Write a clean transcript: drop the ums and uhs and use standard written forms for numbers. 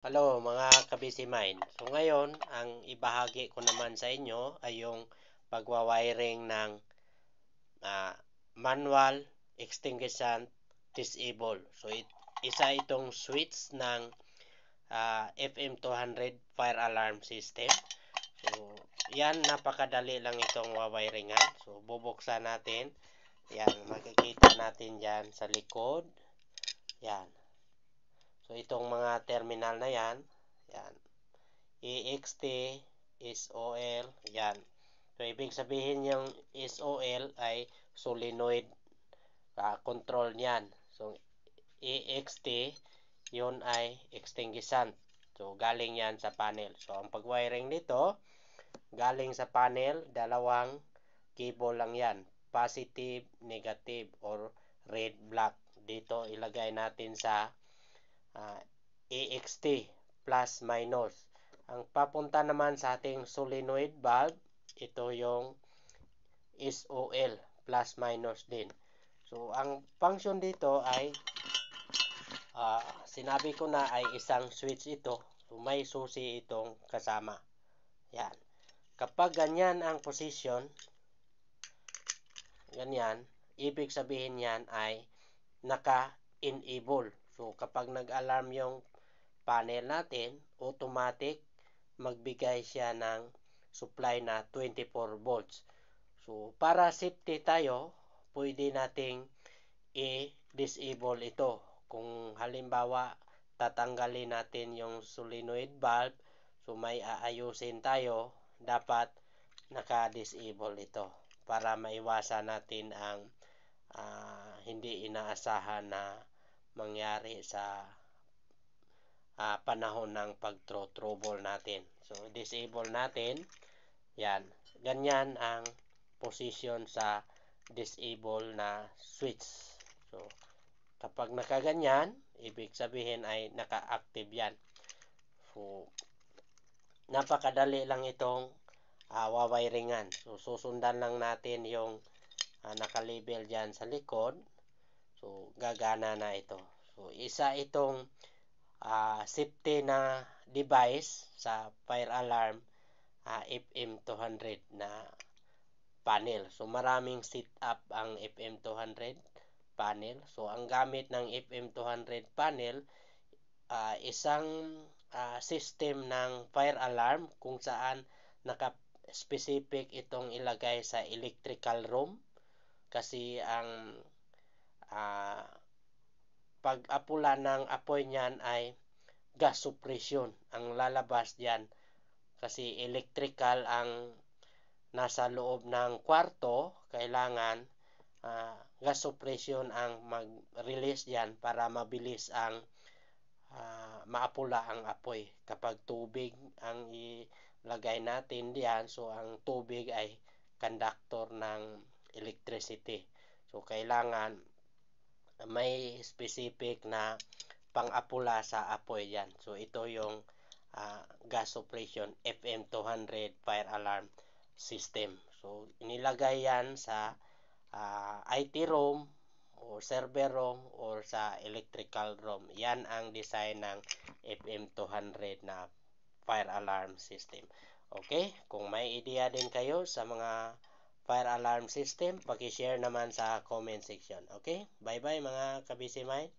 Hello mga kabisi mind. So ngayon, ang ibahagi ko naman sa inyo ay yung pagwawiring ng ah, manual extinguishant disable. So isa itong switch ng FM200 fire alarm system. So yan, napakadali lang itong wawiringan. So bubuksan natin. Yan, makikita natin dyan sa likod. Yan. So itong mga terminal na yan, yan. EXT, SOL, yan. So, ibig sabihin yung SOL ay solenoid control niyan. So, EXT, yun ay extinguishant. So, galing yan sa panel. So, ang pag-wiring nito, galing sa panel, dalawang cable lang yan. Positive, negative, or red, black. Dito, ilagay natin sa EXT, plus, minus. Ang papunta naman sa ating solenoid valve, ito yung SOL, plus minus din. So, ang function dito ay, sinabi ko na ay isang switch ito. So, may susi itong kasama. Yan. Kapag ganyan ang position, ganyan, ibig sabihin yan ay naka-enable. So, kapag nag-alarm yung panel natin, automatic magbigay siya ng supply na 24 volts. So, para safety tayo, pwede nating i-disable ito. Kung halimbawa, tatanggalin natin yung solenoid valve, so may aayusin tayo, dapat naka-disable ito para maiwasan natin ang hindi inaasahan na mangyari sa panahon ng pag-trouble natin. So, disable natin. Yan. Ganyan ang position sa disable na switch. So, kapag nakaganyan, ibig sabihin ay naka-active yan. So, napakadali lang itong wawiringan. So, susundan lang natin yung nakalabel dyan sa likod. So, gagana na ito. So, isa itong safety na device sa fire alarm FM200 na panel. So, maraming setup ang FM200 panel. So, ang gamit ng FM200 panel, isang system ng fire alarm kung saan naka-specific itong ilagay sa electrical room. Kasi ang pag-apula ng apoy niyan ay gas suppression ang lalabas diyan. Kasi electrical ang nasa loob ng kwarto, kailangan gas suppression ang mag-release diyan para mabilis ang maapula ang apoy. Kapag tubig ang ilagay natin diyan, so ang tubig ay conductor ng electricity. So kailangan may specific na pang-apula sa apoy yan. So ito yung gas suppression FM200 fire alarm system. So inilagay yan sa IT room o server room or sa electrical room. Yan ang design ng FM200 na fire alarm system. Okay? Kung may idea din kayo sa mga fire alarm system, paki-share naman sa comment section. Okay? Bye-bye mga kabisi mind.